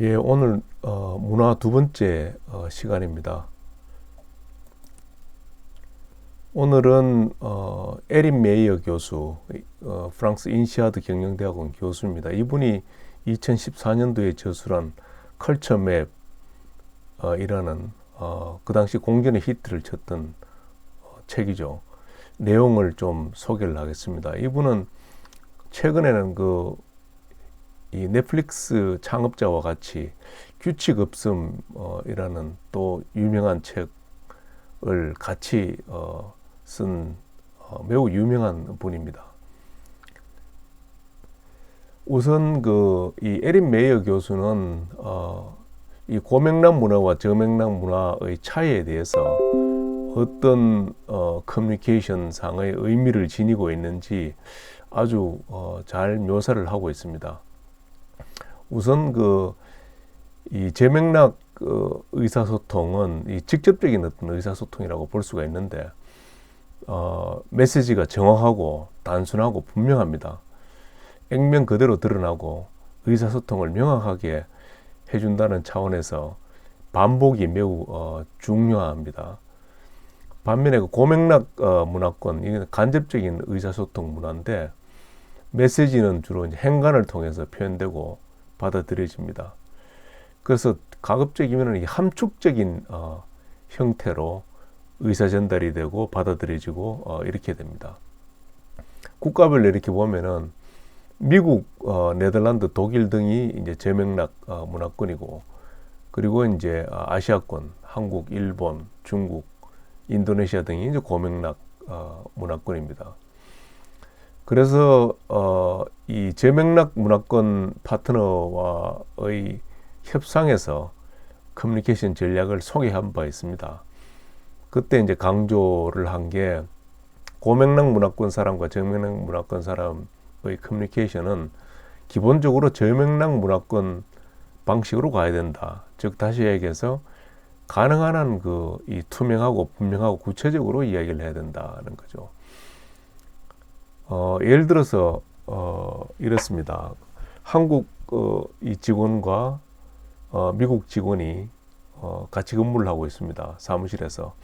예, 오늘 문화 두 번째 시간입니다. 오늘은 에린 메이어 교수, 프랑스 인시아드 경영대학원 교수입니다. 이분이 2014년도에 저술한 컬처맵 이라는 그 당시 공전의 히트를 쳤던 책이죠. 내용을 좀 소개를 하겠습니다. 이분은 최근에는 이 넷플릭스 창업자와 같이 규칙 없음이라는 또 유명한 책을 같이 쓴 매우 유명한 분입니다. 우선 이 에린 메이어 교수는 이 고맥락 문화와 저맥락 문화의 차이에 대해서 어떤 커뮤니케이션 상의 의미를 지니고 있는지 아주 잘 묘사를 하고 있습니다. 우선 이 저맥락 의사소통은 이 직접적인 어떤 의사소통이라고 볼 수가 있는데 메시지가 정확하고 단순하고 분명합니다. 액면 그대로 드러나고 의사소통을 명확하게 해준다는 차원에서 반복이 매우 중요합니다. 반면에 고맥락 문화권, 이게 간접적인 의사소통 문화인데 메시지는 주로 이제 행간을 통해서 표현되고 받아들여집니다. 그래서 가급적이면 이 함축적인 형태로 의사 전달이 되고 받아들여지고 이렇게 됩니다. 국가별로 이렇게 보면은 미국, 네덜란드, 독일 등이 이제 저맥락 문화권이고, 그리고 이제 아시아권, 한국, 일본, 중국, 인도네시아 등이 이제 고맥락 문화권입니다. 그래서 이 저맥락 문화권 파트너와의 협상에서 커뮤니케이션 전략을 소개한 바 있습니다. 그때 이제 강조를 한 게 고맥락 문화권 사람과 저맥락 문화권 사람의 커뮤니케이션은 기본적으로 저맥락 문화권 방식으로 가야 된다. 즉 다시 얘기해서 가능한 한 이 투명하고 분명하고 구체적으로 이야기를 해야 된다는 거죠. 예를 들어서 이렇습니다. 한국 이 직원과 미국 직원이 같이 근무를 하고 있습니다. 사무실에서.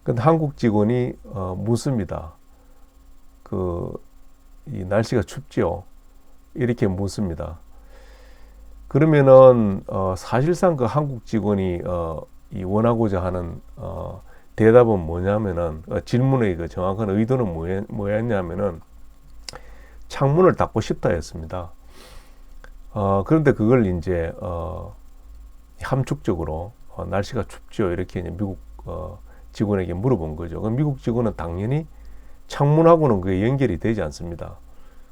근데 한국 직원이 묻습니다. 이 날씨가 춥죠? 이렇게 묻습니다. 그러면은 사실상 그 한국 직원이 이 원하고자 하는 대답은 뭐냐면은 질문의 그 정확한 의도는 뭐였냐면은 창문을 닫고 싶다 했습니다. 그런데 그걸 이제 함축적으로 날씨가 춥죠 이렇게 이제 미국 직원에게 물어본 거죠. 그럼 미국 직원은 당연히 창문하고는 그게 연결이 되지 않습니다.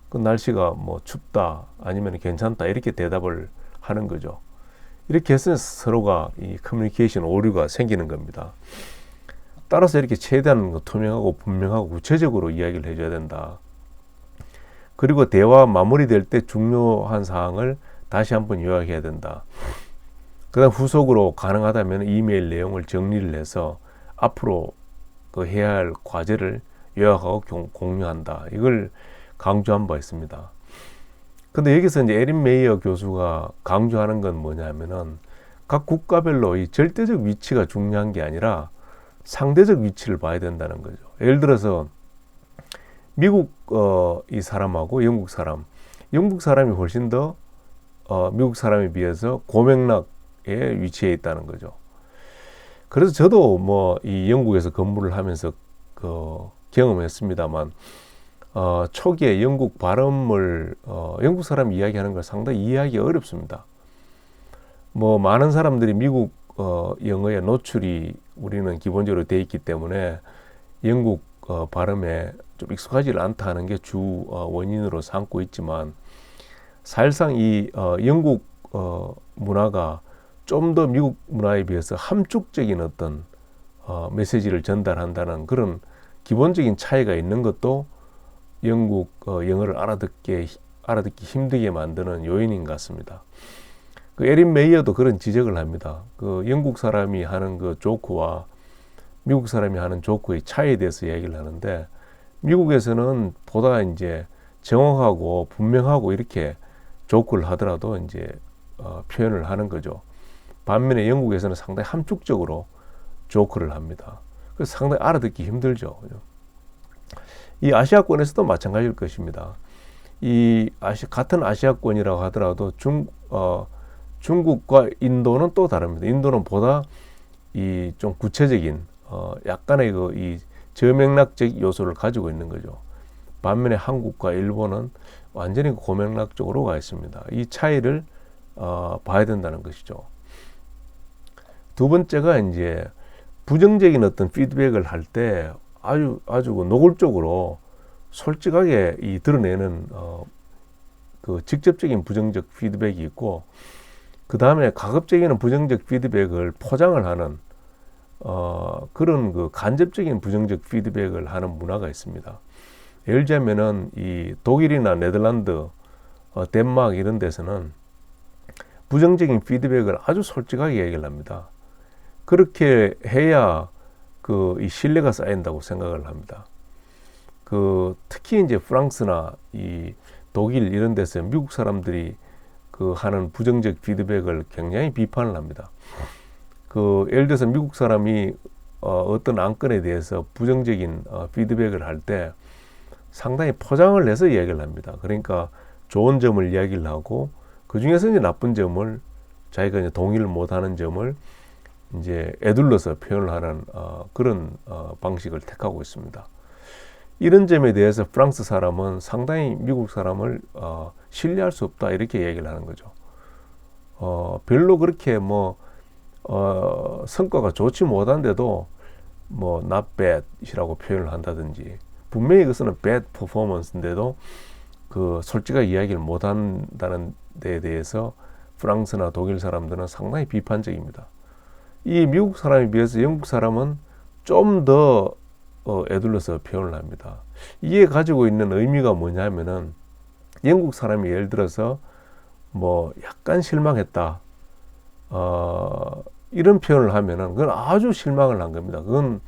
그 날씨가 뭐 춥다 아니면 괜찮다 이렇게 대답을 하는 거죠. 이렇게 해서 서로가 이 커뮤니케이션 오류가 생기는 겁니다. 따라서 이렇게 최대한 투명하고 분명하고 구체적으로 이야기를 해줘야 된다. 그리고 대화 마무리될 때 중요한 사항을 다시 한번 요약해야 된다. 그 다음 후속으로 가능하다면 이메일 내용을 정리를 해서 앞으로 해야 할 과제를 요약하고 공유한다. 이걸 강조한 바 있습니다. 근데 여기서 이제 에린 메이어 교수가 강조하는 건 뭐냐면은 각 국가별로 이 절대적 위치가 중요한 게 아니라 상대적 위치를 봐야 된다는 거죠. 예를 들어서 미국 이 사람하고 영국 사람이 훨씬 더 미국 사람에 비해서 고맥락에 위치해 있다는 거죠. 그래서 저도 뭐 이 영국에서 근무를 하면서 경험했습니다만 초기에 영국 발음을 영국 사람이 이야기하는 걸 상당히 이해하기 어렵습니다. 뭐 많은 사람들이 미국 영어에 노출이 우리는 기본적으로 돼 있기 때문에 영국 발음에 좀 익숙하지 않다는 게 주 원인으로 삼고 있지만 사실상 이 영국 문화가 좀 더 미국 문화에 비해서 함축적인 어떤 메시지를 전달한다는 그런 기본적인 차이가 있는 것도 영국 영어를 알아듣기 힘들게 만드는 요인인 것 같습니다. 에린 메이어도 그런 지적을 합니다. 영국 사람이 하는 그 조크와 미국 사람이 하는 조크의 차이에 대해서 얘기를 하는데 미국에서는 보다 이제 정확하고 분명하고 이렇게 조크를 하더라도 이제 표현을 하는 거죠. 반면에 영국에서는 상당히 함축적으로 조크를 합니다. 그래서 상당히 알아듣기 힘들죠. 이 아시아권에서도 마찬가지일 것입니다. 같은 아시아권이라고 하더라도 중국과 인도는 또 다릅니다. 인도는 보다 좀 구체적인 약간의 이 저맥락적 요소를 가지고 있는 거죠. 반면에 한국과 일본은 완전히 고맥락적으로 가 있습니다. 이 차이를 봐야 된다는 것이죠. 두 번째가 이제 부정적인 어떤 피드백을 할 때 아주 노골적으로 솔직하게 드러내는 그 직접적인 부정적 피드백이 있고, 그 다음에 가급적이는 부정적 피드백을 포장을 하는 그런 그 간접적인 부정적 피드백을 하는 문화가 있습니다. 예를 들자면은 이 독일이나 네덜란드, 덴마크 이런 데서는 부정적인 피드백을 아주 솔직하게 얘기를 합니다. 그렇게 해야 이 신뢰가 쌓인다고 생각을 합니다. 특히 이제 프랑스나 이 독일 이런 데서 미국 사람들이 하는 부정적 피드백을 굉장히 비판을 합니다. 예를 들어서 미국 사람이 어떤 안건에 대해서 부정적인 피드백을 할 때 상당히 포장을 해서 이야기를 합니다. 그러니까 좋은 점을 이야기를 하고, 그 중에서 이제 나쁜 점을, 자기가 이제 동의를 못하는 점을 이제 에둘러서 표현을 하는 그런 방식을 택하고 있습니다. 이런 점에 대해서 프랑스 사람은 상당히 미국 사람을 신뢰할 수 없다, 이렇게 얘기를 하는 거죠. 별로 그렇게 성과가 좋지 못한데도 not bad이라고 표현을 한다든지, 분명히 그것은 bad performance인데도 솔직하게 이야기를 못한다는 데에 대해서 프랑스나 독일 사람들은 상당히 비판적입니다. 이 미국 사람에 비해서 영국 사람은 좀 더 에둘러서 표현을 합니다. 이게 가지고 있는 의미가 뭐냐면은, 영국 사람이 예를 들어서 약간 실망했다, 이런 표현을 하면은 그건 아주 실망을 한 겁니다. 그건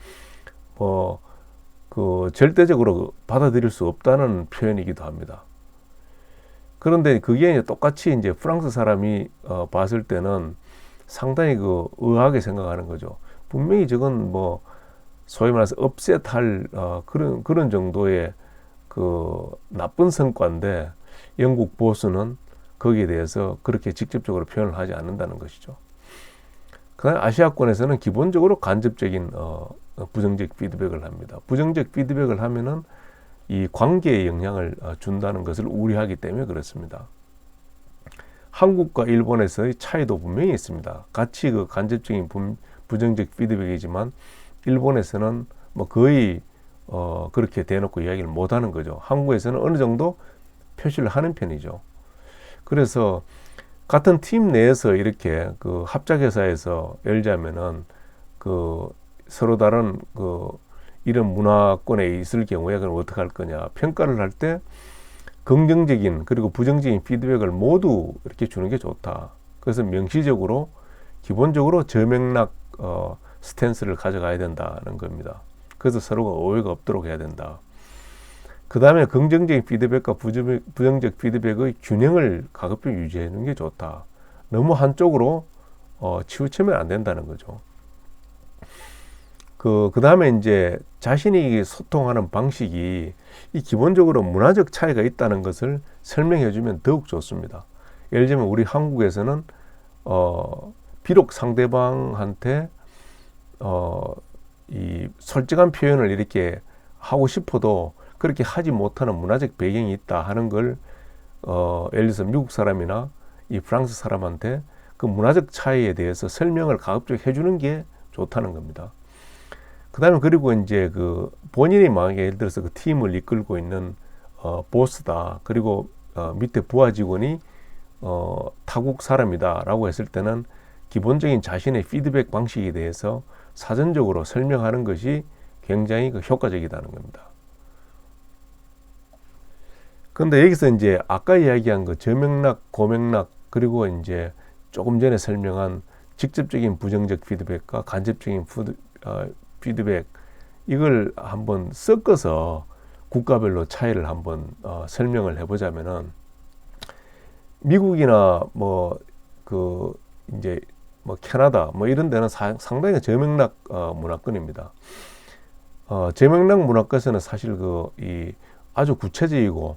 절대적으로 받아들일 수 없다는 표현이기도 합니다. 그런데 그게 이제 똑같이 이제 프랑스 사람이 봤을 때는 상당히 의아하게 생각하는 거죠. 분명히 저건 소위 말해서 업셋할 그런 정도의 나쁜 성과인데, 영국 보수는 거기에 대해서 그렇게 직접적으로 표현을 하지 않는다는 것이죠. 그다음에 아시아권에서는 기본적으로 간접적인 부정적 피드백을 합니다. 부정적 피드백을 하면은 이 관계에 영향을 준다는 것을 우려하기 때문에 그렇습니다. 한국과 일본에서의 차이도 분명히 있습니다. 같이 간접적인 부정적 피드백이지만 일본에서는 거의 그렇게 대놓고 이야기를 못하는 거죠. 한국에서는 어느 정도 표시를 하는 편이죠. 그래서 같은 팀 내에서 이렇게 합작회사에서 예를 들자면은 서로 다른 이런 문화권에 있을 경우에 그럼 어떻게 할 거냐, 평가를 할 때 긍정적인 그리고 부정적인 피드백을 모두 이렇게 주는 게 좋다. 그래서 명시적으로 기본적으로 저맥락 스탠스를 가져가야 된다는 겁니다. 그래서 서로가 오해가 없도록 해야 된다. 그 다음에 긍정적인 피드백과 부정적 피드백의 균형을 가급적 유지하는 게 좋다. 너무 한쪽으로 치우치면 안 된다는 거죠. 그 다음에 이제 자신이 소통하는 방식이 기본적으로 문화적 차이가 있다는 것을 설명해 주면 더욱 좋습니다. 예를 들면 우리 한국에서는 비록 상대방한테 이 솔직한 표현을 이렇게 하고 싶어도 그렇게 하지 못하는 문화적 배경이 있다 하는 걸 예를 들어서 미국 사람이나 이 프랑스 사람한테 그 문화적 차이에 대해서 설명을 가급적 해주는 게 좋다는 겁니다. 그 다음에 그리고 이제 본인이 만약에 예를 들어서 그 팀을 이끌고 있는 보스다, 그리고 밑에 부하 직원이 타국 사람이다 라고 했을 때는 기본적인 자신의 피드백 방식에 대해서 사전적으로 설명하는 것이 굉장히 효과적이라는 겁니다. 그런데 여기서 이제 아까 이야기한 저맥락, 고맥락, 그리고 이제 조금 전에 설명한 직접적인 부정적 피드백과 간접적인 피드백, 이걸 한번 섞어서 국가별로 차이를 한번 설명을 해보자면은, 미국이나 그 이제 뭐 캐나다 뭐 이런 데는 상당히 저명락 문화권입니다. 저명락 문화권에서는 사실 이 아주 구체적이고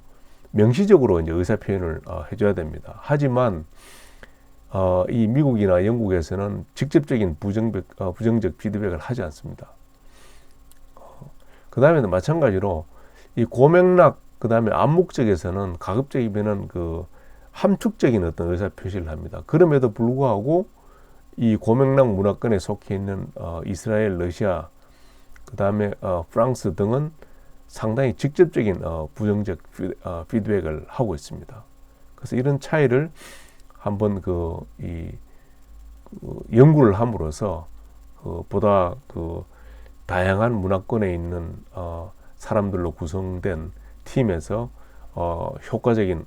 명시적으로 이제 의사 표현을 해줘야 됩니다. 하지만 이 미국이나 영국에서는 직접적인 부정적 피드백을 하지 않습니다. 그 다음에는 마찬가지로 이 고맥락 그 다음에 암묵적에서는 가급적이면은 그 함축적인 어떤 의사 표시를 합니다. 그럼에도 불구하고 이 고맥락 문화권에 속해 있는 이스라엘, 러시아, 그 다음에 프랑스 등은 상당히 직접적인 부정적 피드백을 하고 있습니다. 그래서 이런 차이를 한번 연구를 함으로써 보다 다양한 문화권에 있는 사람들로 구성된 팀에서 효과적인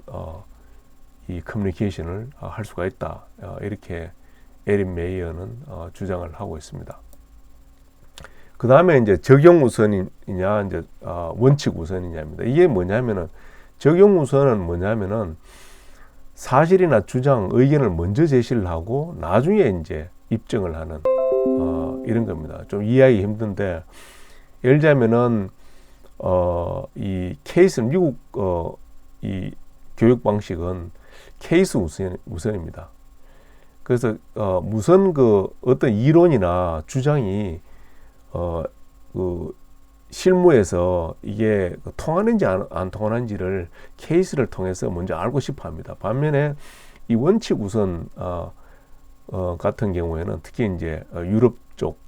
이 커뮤니케이션을 할 수가 있다. 이렇게 에린 메이어는 주장을 하고 있습니다. 그 다음에 이제 적용 우선이냐, 이제 원칙 우선이냐입니다. 이게 뭐냐면은 적용 우선은 뭐냐면은 사실이나 주장, 의견을 먼저 제시를 하고 나중에 이제 입증을 하는 이런 겁니다. 좀 이해하기 힘든데 예를 들자면은 이 케이스 미국 이 교육 방식은 케이스 우선입니다. 그래서 무슨 어떤 이론이나 주장이 실무에서 이게 통하는지 안 통하는지를 케이스를 통해서 먼저 알고 싶어 합니다. 반면에 이 원칙 우선 같은 경우에는 특히 이제 유럽 쪽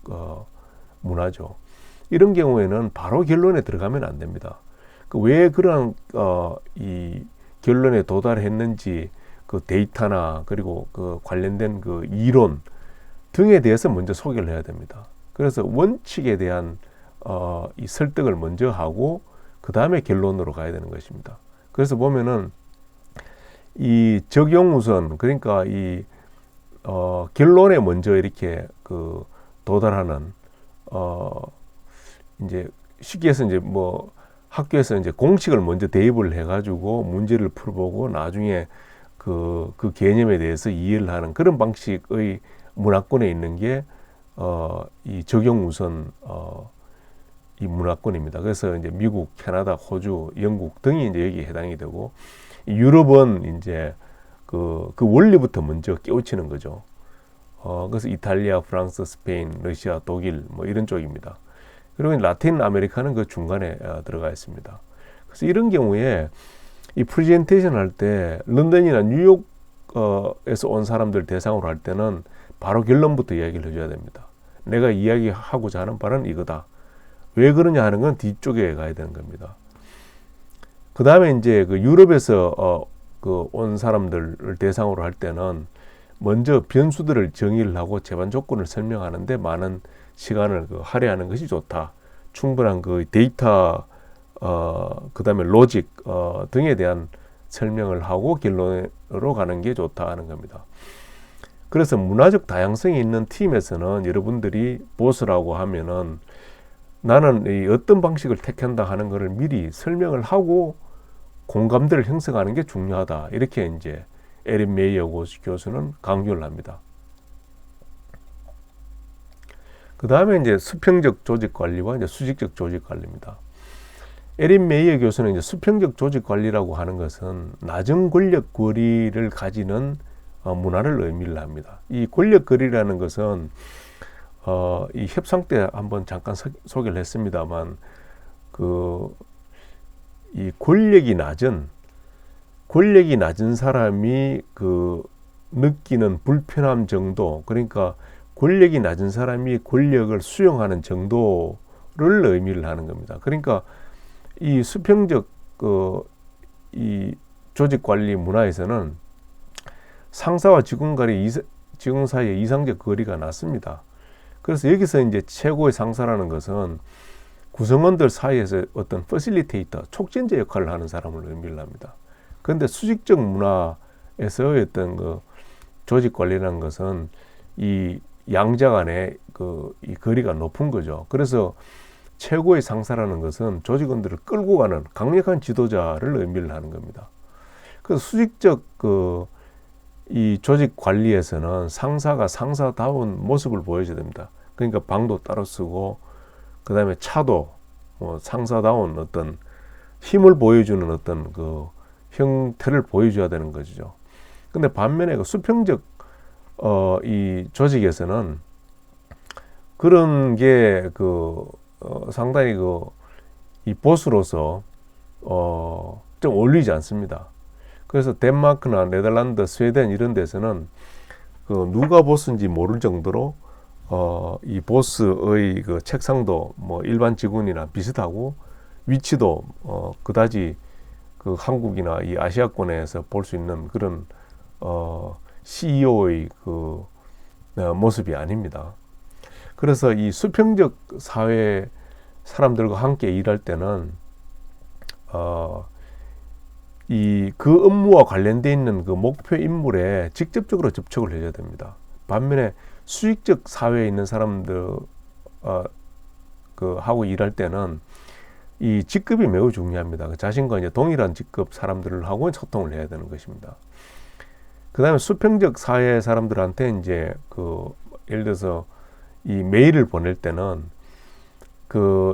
문화죠. 이런 경우에는 바로 결론에 들어가면 안 됩니다. 왜 그런 이 결론에 도달했는지 그 데이터나 그리고 그 관련된 그 이론 등에 대해서 먼저 소개를 해야 됩니다. 그래서 원칙에 대한 이 설득을 먼저 하고 그 다음에 결론으로 가야 되는 것입니다. 그래서 보면은 이 적용 우선, 그러니까 이 결론에 먼저 이렇게 도달하는 이제 쉽게 해서 이제 뭐 학교에서 이제 공식을 먼저 대입을 해가지고 문제를 풀어보고 나중에 그 개념에 대해서 이해를 하는 그런 방식의 문화권에 있는 게 이 적용 우선 이 문화권입니다. 그래서 이제 미국, 캐나다, 호주, 영국 등이 이제 여기에 해당이 되고 유럽은 이제 그 원리부터 먼저 깨우치는 거죠. 그래서 이탈리아, 프랑스, 스페인, 러시아, 독일 뭐 이런 쪽입니다. 그리고 라틴 아메리카는 그 중간에 들어가 있습니다. 그래서 이런 경우에 이 프레젠테이션 할 때 런던이나 뉴욕에서 온 사람들 대상으로 할 때는 바로 결론부터 이야기를 해줘야 됩니다. 내가 이야기하고자 하는 바는 이거다. 왜 그러냐 하는 건 뒤쪽에 가야 되는 겁니다. 그 다음에 이제 그 유럽에서 온 사람들을 대상으로 할 때는 먼저 변수들을 정의를 하고 제반 조건을 설명하는데 많은 시간을 할애하는 것이 좋다. 충분한 그 데이터, 그 다음에 로직 등에 대한 설명을 하고 결론으로 가는 게 좋다 하는 겁니다. 그래서 문화적 다양성이 있는 팀에서는 여러분들이 보스라고 하면은 나는 이 어떤 방식을 택한다 하는 것을 미리 설명을 하고 공감대를 형성하는 게 중요하다. 이렇게 이제 에린 메이어 교수는 강조를 합니다. 그 다음에 이제 수평적 조직 관리와 이제 수직적 조직 관리입니다. 에린 메이어 교수는 이제 수평적 조직 관리라고 하는 것은 낮은 권력 거리를 가지는 문화를 의미를 합니다. 이 권력 거리라는 것은 이 협상 때 한번 잠깐 소개를 했습니다만 이 권력이 낮은 사람이 느끼는 불편함 정도, 그러니까 권력이 낮은 사람이 권력을 수용하는 정도를 의미를 하는 겁니다. 그러니까 이 수평적 이 조직 관리 문화에서는 상사와 직원 사이에 이상적 거리가 낮습니다. 그래서 여기서 이제 최고의 상사라는 것은 구성원들 사이에서 어떤 퍼실리테이터, 촉진제 역할을 하는 사람을 의미를 합니다. 그런데 수직적 문화에서 어떤 조직 관리라는 것은 이 양자 간의 이 거리가 높은 거죠. 그래서 최고의 상사라는 것은 조직원들을 끌고 가는 강력한 지도자를 의미를 하는 겁니다. 그래서 수직적 이 조직 관리에서는 상사가 상사다운 모습을 보여줘야 됩니다. 그러니까 방도 따로 쓰고, 그 다음에 차도 상사다운 어떤 힘을 보여주는 어떤 그 형태를 보여줘야 되는 것이죠. 근데 반면에 그 수평적 이 조직에서는 그런 게 상당히 이 보스로서 좀 어울리지 않습니다. 그래서 덴마크나 네덜란드, 스웨덴 이런 데서는 누가 보스인지 모를 정도로 이 보스의 그 책상도 뭐 일반 직원이나 비슷하고, 위치도 그다지 그 한국이나 이 아시아권에서 볼 수 있는 그런 CEO의 모습이 아닙니다. 그래서 이 수평적 사회 사람들과 함께 일할 때는 그 업무와 관련되어 있는 그 목표 인물에 직접적으로 접촉을 해줘야 됩니다. 반면에 수익적 사회에 있는 사람들 하고 일할 때는 이 직급이 매우 중요합니다. 자신과 이제 동일한 직급 사람들을 하고 소통을 해야 되는 것입니다. 그 다음에 수평적 사회 사람들한테 이제 예를 들어서 이 메일을 보낼 때는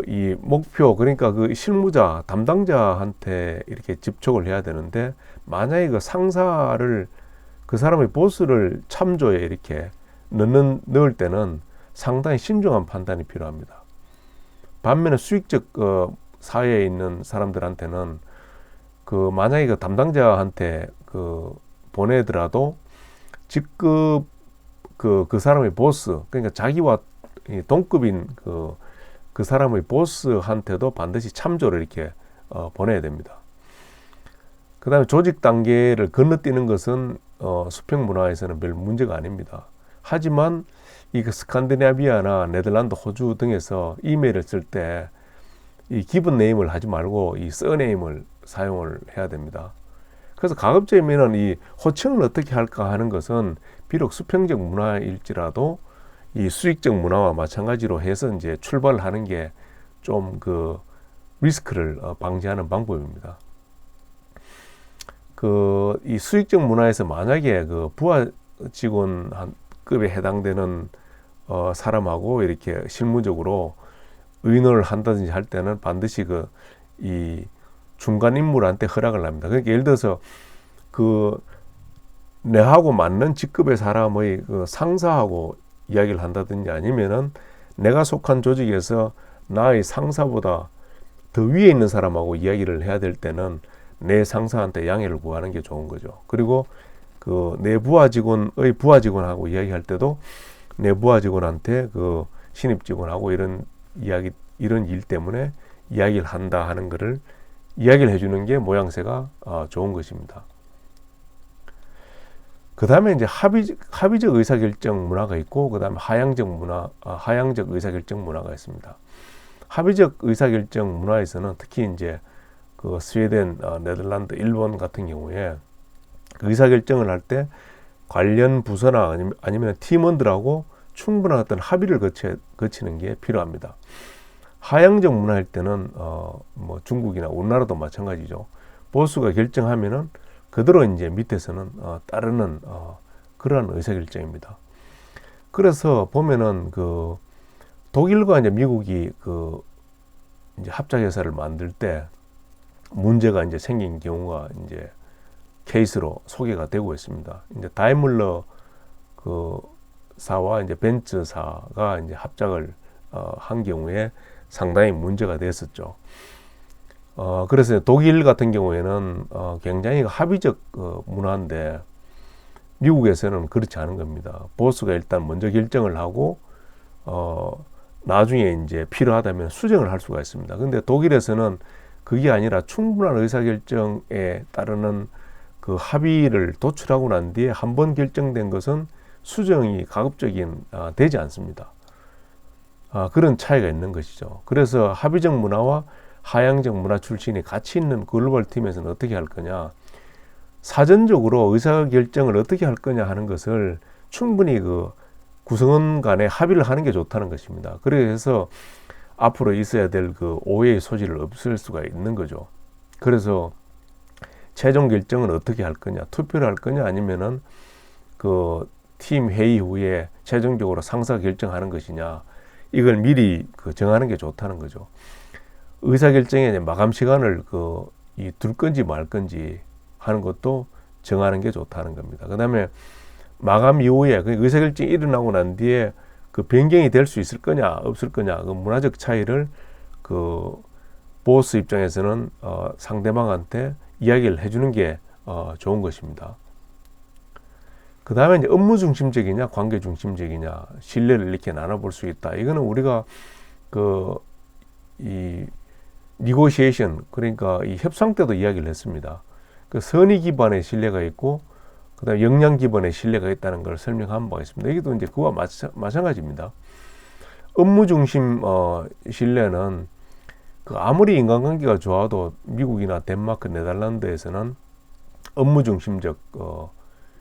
이 목표, 그러니까 그 실무자, 담당자한테 이렇게 접촉을 해야 되는데, 만약에 그 상사를, 그 사람의 보스를 참조에 이렇게 넣을 때는 상당히 신중한 판단이 필요합니다. 반면에 수익적 사회에 있는 사람들한테는 만약에 그 담당자한테 보내더라도 직급 그 사람의 보스, 그러니까 자기와 동급인 그 사람의 보스한테도 반드시 참조를 이렇게 보내야 됩니다. 그 다음에 조직 단계를 건너뛰는 것은 수평 문화에서는 별 문제가 아닙니다. 하지만 이 스칸디나비아나 네덜란드, 호주 등에서 이메일을 쓸 때 이 기본 네임을 하지 말고 이 서네임을 사용을 해야 됩니다. 그래서 가급적이면 이 호칭을 어떻게 할까 하는 것은 비록 수평적 문화일지라도 이 수익적 문화와 마찬가지로 해서 이제 출발하는 게 좀 리스크를 방지하는 방법입니다. 이 수익적 문화에서 만약에 부하 직원 급에 해당되는 사람하고 이렇게 실무적으로 의논을 한다든지 할 때는 반드시 이 중간 인물한테 허락을 합니다. 그러니까 예를 들어서 내하고 맞는 직급의 사람의 상사하고 이야기를 한다든지, 아니면은 내가 속한 조직에서 나의 상사보다 더 위에 있는 사람하고 이야기를 해야 될 때는 내 상사한테 양해를 구하는 게 좋은 거죠. 그리고 내 부하 직원하고 이야기할 때도 내 부하 직원한테 신입 직원하고 이런 일 때문에 이야기를 한다 하는 것을 이야기를 해주는 게 모양새가 좋은 것입니다. 그 다음에 이제 합의적 의사결정 문화가 있고, 그 다음에 하향적 의사결정 문화가 있습니다. 합의적 의사결정 문화에서는 특히 이제 스웨덴, 네덜란드, 일본 같은 경우에 의사결정을 할 때 관련 부서나 아니면 팀원들하고 충분한 어떤 합의를 거치는 게 필요합니다. 하향적 문화일 때는 뭐 중국이나 우리나라도 마찬가지죠. 보스가 결정하면은 그대로 이제 밑에서는 따르는 그러한 의사결정입니다. 그래서 보면은 독일과 이제 미국이 이제 합작회사를 만들 때 문제가 이제 생긴 경우가 이제 케이스로 소개가 되고 있습니다. 이제 다이물러 사와 이제 벤츠사가 이제 합작을 한 경우에 상당히 문제가 됐었죠. 그래서 독일 같은 경우에는 굉장히 합의적 문화인데, 미국에서는 그렇지 않은 겁니다. 보스가 일단 먼저 결정을 하고 나중에 이제 필요하다면 수정을 할 수가 있습니다. 근데 독일에서는 그게 아니라 충분한 의사결정에 따르는 합의를 도출하고 난 뒤에 한 번 결정된 것은 수정이 가급적인 되지 않습니다. 그런 차이가 있는 것이죠. 그래서 합의적 문화와 하향적 문화 출신이 같이 있는 글로벌 팀에서는 어떻게 할 거냐, 사전적으로 의사결정을 어떻게 할 거냐 하는 것을 충분히 구성원 간에 합의를 하는 게 좋다는 것입니다. 그래서 앞으로 있어야 될 오해의 소지를 없앨 수가 있는 거죠. 그래서 최종 결정은 어떻게 할 거냐, 투표를 할 거냐, 아니면은 그 팀 회의 후에 최종적으로 상사가 결정하는 것이냐, 이걸 미리 정하는 게 좋다는 거죠. 의사결정에 마감 시간을 둘 건지 말 건지 하는 것도 정하는 게 좋다는 겁니다. 그 다음에 마감 이후에 의사결정이 일어나고 난 뒤에 그 변경이 될 수 있을 거냐 없을 거냐, 그 문화적 차이를 보스 입장에서는 상대방한테 이야기를 해주는 게 좋은 것입니다. 그 다음에 이제 업무 중심적이냐 관계 중심적이냐, 신뢰를 이렇게 나눠볼 수 있다. 이거는 우리가 이 니고시에이션, 그러니까 이 협상 때도 이야기를 했습니다. 그 선의 기반의 신뢰가 있고, 그 다음에 역량 기반의 신뢰가 있다는 걸 설명한 바가 있습니다. 여기도 이제 그와 마찬가지입니다. 업무 중심 신뢰는 아무리 인간관계가 좋아도 미국이나 덴마크, 네덜란드에서는 업무 중심적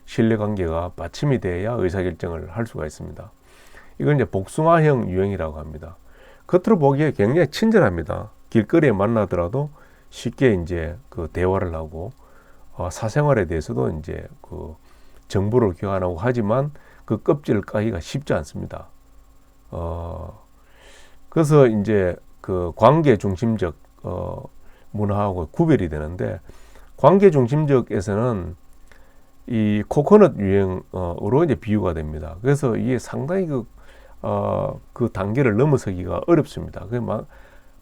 신뢰관계가 받침이 돼야 의사결정을 할 수가 있습니다. 이걸 이제 복숭아형 유형이라고 합니다. 겉으로 보기에 굉장히 친절합니다. 길거리에 만나더라도 쉽게 이제 대화를 하고, 사생활에 대해서도 이제 정보를 교환하고 하지만 그 껍질을 까기가 쉽지 않습니다. 그래서 이제 관계 중심적 문화하고 구별이 되는데, 관계 중심적에서는 이 코코넛 유형으로 이제 비유가 됩니다. 그래서 이게 상당히 그 단계를 넘어서기가 어렵습니다.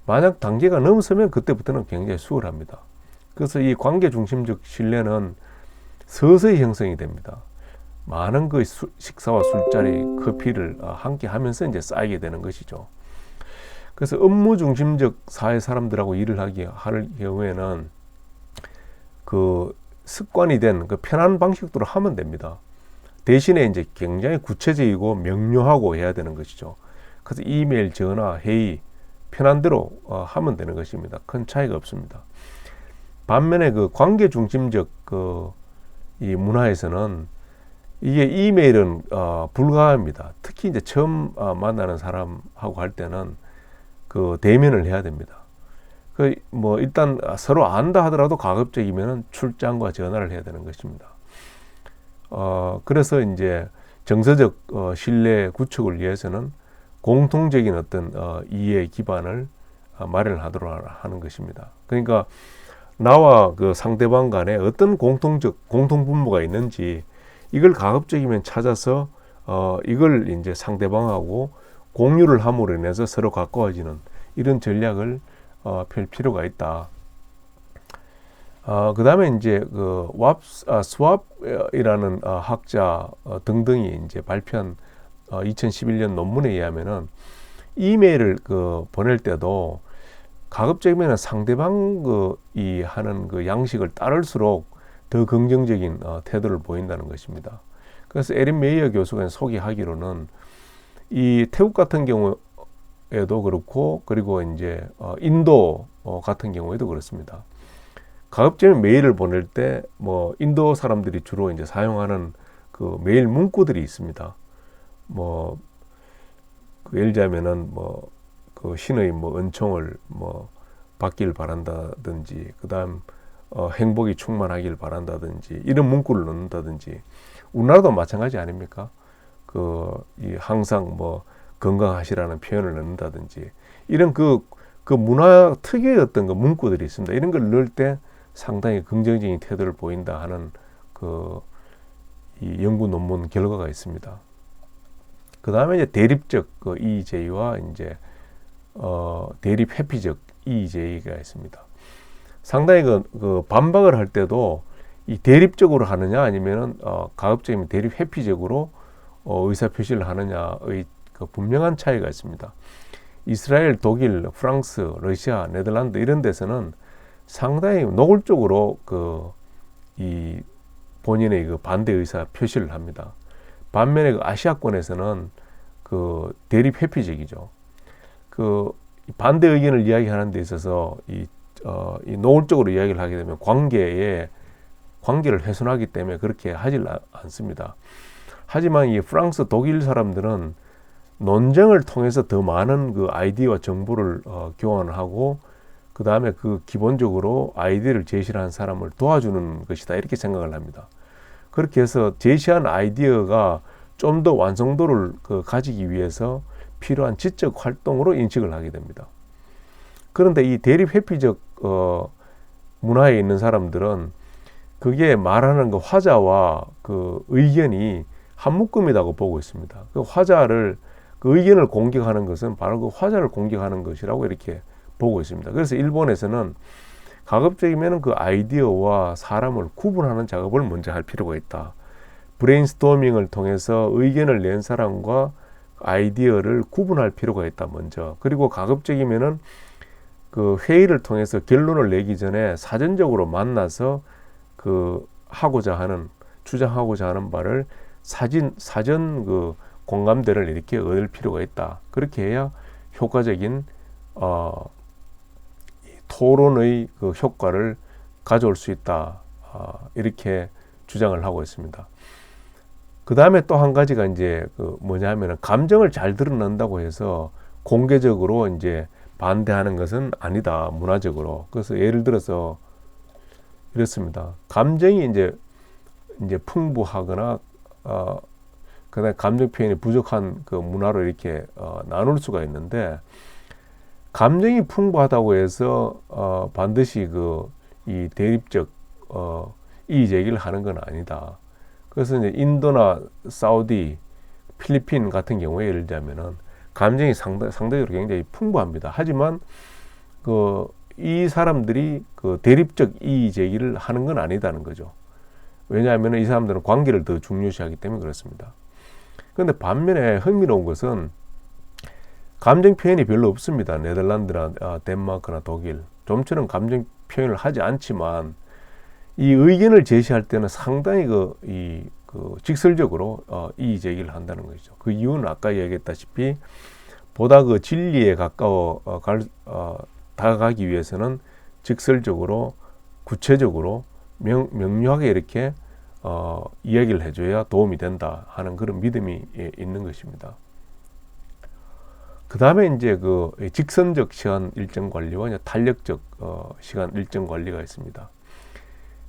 만약 단계가 넘어서면 그때부터는 굉장히 수월합니다. 그래서 이 관계 중심적 신뢰는 서서히 형성이 됩니다. 많은 식사와 술자리, 커피를 함께 하면서 이제 쌓이게 되는 것이죠. 그래서 업무 중심적 사회 사람들하고 일을 할 경우에는 습관이 된 편한 방식대로 하면 됩니다. 대신에 이제 굉장히 구체적이고 명료하고 해야 되는 것이죠. 그래서 이메일, 전화, 회의 편한 대로 하면 되는 것입니다. 큰 차이가 없습니다. 반면에 관계 중심적 이 문화에서는 이게 이메일은 불가합니다. 특히 이제 처음 만나는 사람하고 할 때는 대면을 해야 됩니다. 일단 서로 안다 하더라도 가급적이면 출장과 전화를 해야 되는 것입니다. 그래서 이제 정서적 신뢰 구축을 위해서는 공통적인 어떤 이해 기반을 마련하도록 하는 것입니다. 그러니까 나와 상대방 간에 어떤 공통 분모가 있는지 이걸 가급적이면 찾아서 이걸 이제 상대방하고 공유를 함으로 인해서 서로 가까워지는 이런 전략을 펼 필요가 있다. 그 다음에 이제 스왑이라는 학자 등등이 이제 발표한 2011년 논문에 의하면은 이메일을 보낼 때도 가급적이면 상대방이 하는 양식을 따를수록 더 긍정적인 태도를 보인다는 것입니다. 그래서 에린 메이어 교수가 소개하기로는 이 태국 같은 경우에도 그렇고, 그리고 이제 인도 같은 경우에도 그렇습니다. 가급적이면 메일을 보낼 때 인도 사람들이 주로 이제 사용하는 메일 문구들이 있습니다. 예를 들자면은 신의 은총을 받길 바란다든지, 그다음 행복이 충만하길 바란다든지, 이런 문구를 넣는다든지. 우리나라도 마찬가지 아닙니까? 항상 건강하시라는 표현을 넣는다든지, 이런 문화 특유의 어떤 문구들이 있습니다. 이런 걸 넣을 때 상당히 긍정적인 태도를 보인다 하는 이 연구 논문 결과가 있습니다. 그 다음에 이제 대립적 EJ와 이제 대립 회피적 EJ가 있습니다. 상당히 반박을 할 때도 이 대립적으로 하느냐 아니면은 가급적이면 대립 회피적으로 의사 표시를 하느냐의 분명한 차이가 있습니다. 이스라엘, 독일, 프랑스, 러시아, 네덜란드 이런 데서는 상당히 노골적으로 이 본인의 반대 의사 표시를 합니다. 반면에 아시아권에서는 대립 회피적이죠. 반대 의견을 이야기하는 데 있어서 이 노골적으로 이야기를 하게 되면 관계를 훼손하기 때문에 그렇게 하질 않습니다. 하지만 이 프랑스, 독일 사람들은 논쟁을 통해서 더 많은 아이디어와 정보를 교환하고, 그 다음에 기본적으로 아이디어를 제시한 사람을 도와주는 것이다, 이렇게 생각을 합니다. 그렇게 해서 제시한 아이디어가 좀 더 완성도를 가지기 위해서 필요한 지적 활동으로 인식을 하게 됩니다. 그런데 이 대립 회피적 문화에 있는 사람들은 그게 말하는 그 화자와 그 의견이 한 묶음이라고 보고 있습니다. 그 화자를, 그 의견을 공격하는 것은 바로 그 화자를 공격하는 것이라고 이렇게 보고 있습니다. 그래서 일본에서는 가급적이면 그 아이디어와 사람을 구분하는 작업을 먼저 할 필요가 있다. 브레인스토밍을 통해서 의견을 낸 사람과 아이디어를 구분할 필요가 있다, 먼저. 그리고 가급적이면은 그 회의를 통해서 결론을 내기 전에 사전적으로 만나서 그 주장하고자 하는 바를 사전 그 공감대를 이렇게 얻을 필요가 있다. 그렇게 해야 효과적인 토론의 그 효과를 가져올 수 있다. 이렇게 주장을 하고 있습니다. 그 다음에 또 한 가지가 이제 그 뭐냐면은 감정을 잘 드러낸다고 해서 공개적으로 이제 반대하는 것은 아니다, 문화적으로. 그래서 예를 들어서 이렇습니다. 감정이 이제 풍부하거나 그다음에 감정 표현이 부족한 그 문화로 이렇게 나눌 수가 있는데, 감정이 풍부하다고 해서 반드시 이 대립적 이의 제기를 하는 건 아니다. 그래서 이제 인도나 사우디, 필리핀 같은 경우에 예를 들자면은 감정이 상대적으로 굉장히 풍부합니다. 하지만 이 사람들이 그 대립적 이의 제기를 하는 건 아니다는 거죠. 왜냐하면 이 사람들은 관계를 더 중요시하기 때문에 그렇습니다. 그런데 반면에 흥미로운 것은 감정 표현이 별로 없습니다. 네덜란드나 덴마크나 독일. 좀처럼 감정 표현을 하지 않지만 이 의견을 제시할 때는 상당히 직설적으로 이의 제기를 한다는 것이죠. 그 이유는 아까 얘기했다시피 보다 그 진리에 가까워 다가가기 위해서는 직설적으로, 구체적으로 명료하게 이렇게 이야기를 해줘야 도움이 된다 하는 그런 믿음이 있는 것입니다. 그 다음에 이제 그 직선적 시간 일정 관리와 탄력적 시간 일정 관리가 있습니다.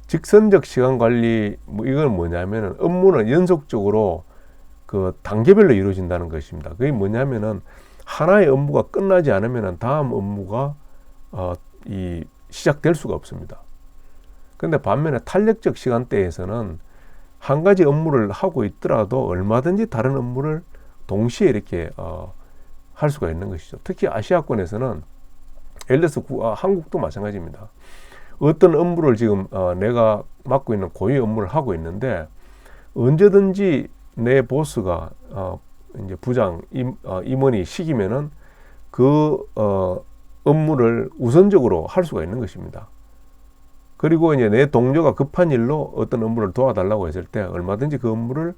직선적 시간 관리, 이건 뭐냐면은 업무는 연속적으로 그 단계별로 이루어진다는 것입니다. 그게 뭐냐면은 하나의 업무가 끝나지 않으면은 다음 업무가 시작될 수가 없습니다. 그런데 반면에 탄력적 시간대에서는 한 가지 업무를 하고 있더라도 얼마든지 다른 업무를 동시에 이렇게 할 수가 있는 것이죠. 특히 아시아권에서는, 예를 들어서 한국도 마찬가지입니다. 어떤 업무를 지금 내가 맡고 있는 고유 업무를 하고 있는데 언제든지 내 보스가 이제 부장, 임원이 시키면은 그 업무를 우선적으로 할 수가 있는 것입니다. 그리고 이제 내 동료가 급한 일로 어떤 업무를 도와달라고 했을 때 얼마든지 그 업무를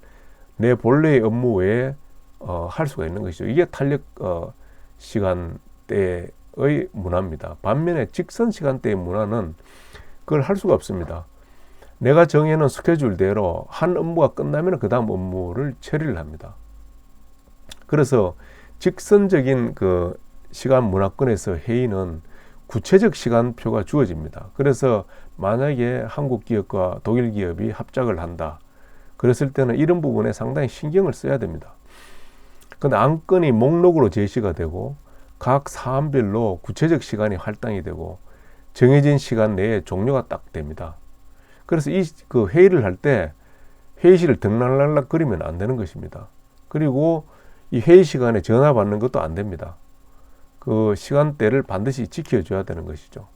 내 본래의 업무 외에 할 수가 있는 것이죠. 이게 탄력 시간대의 문화입니다. 반면에 직선 시간대의 문화는 그걸 할 수가 없습니다. 내가 정해놓은 스케줄대로 한 업무가 끝나면 그 다음 업무를 처리를 합니다. 그래서 직선적인 그 시간 문화권에서 회의는 구체적 시간표가 주어집니다. 그래서 만약에 한국 기업과 독일 기업이 합작을 한다. 그랬을 때는 이런 부분에 상당히 신경을 써야 됩니다. 그런데 안건이 목록으로 제시가 되고 각 사안별로 구체적 시간이 할당이 되고 정해진 시간 내에 종료가 딱 됩니다. 그래서 그 회의를 할 때 회의실을 등락날락거리면 안 되는 것입니다. 그리고 이 회의 시간에 전화 받는 것도 안 됩니다. 그 시간대를 반드시 지켜줘야 되는 것이죠.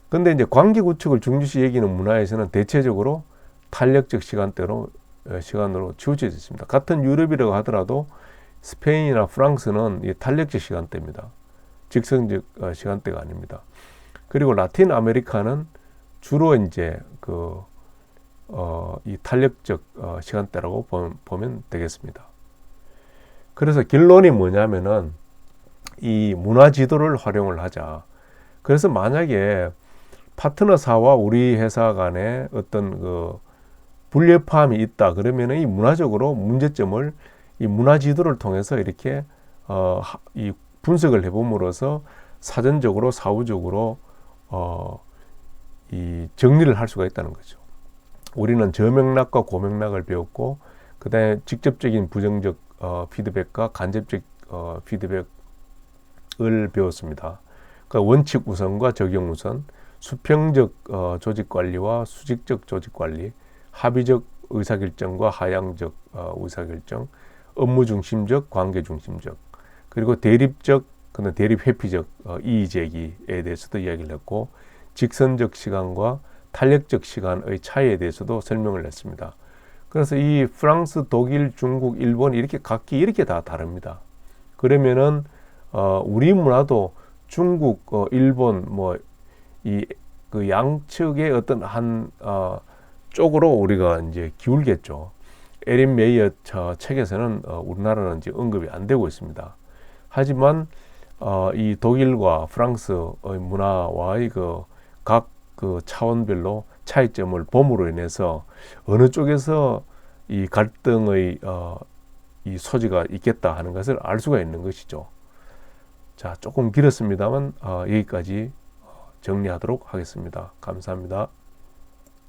그런데 이제 관계 구축을 중요시 여기는 문화에서는 대체적으로 탄력적 시간으로 치우쳐져 있습니다. 같은 유럽이라고 하더라도 스페인이나 프랑스는 이 탄력적 시간대입니다. 직선적 시간대가 아닙니다. 그리고 라틴 아메리카는 주로 이제 이 탄력적 시간대라고 보면 되겠습니다. 그래서 결론이 뭐냐면은 이 문화 지도를 활용을 하자. 그래서 만약에 파트너사와 우리 회사 간에 어떤 불협화음이 있다 그러면은 이 문화적으로 문제점을 이 문화 지도를 통해서 이렇게 이 분석을 해봄으로써 사전적으로 사후적으로 이 정리를 할 수가 있다는 거죠. 우리는 저맥락과 고맥락을 배웠고, 그 다음에 직접적인 부정적 피드백과 간접적 피드백을 배웠습니다. 그러니까 원칙 우선과 적용 우선, 수평적 조직 관리와 수직적 조직 관리, 합의적 의사결정과 하향적 의사결정, 업무 중심적, 관계 중심적, 그리고 대립적, 대립 회피적 이의 제기에 대해서도 이야기를 했고, 직선적 시간과 탄력적 시간의 차이에 대해서도 설명을 했습니다. 그래서 이 프랑스, 독일, 중국, 일본 이렇게 각기 이렇게 다 다릅니다. 그러면은 우리 문화도 중국, 일본 그 양측의 어떤 한 쪽으로 우리가 이제 기울겠죠. 에린 메이어 책에서는 우리나라는 이제 언급이 안 되고 있습니다. 하지만 이 독일과 프랑스의 문화와의 각 차원별로 차이점을 봄으로 인해서 어느 쪽에서 이 갈등의 이 소지가 있겠다 하는 것을 알 수가 있는 것이죠. 자, 조금 길었습니다만 여기까지 정리하도록 하겠습니다. 감사합니다.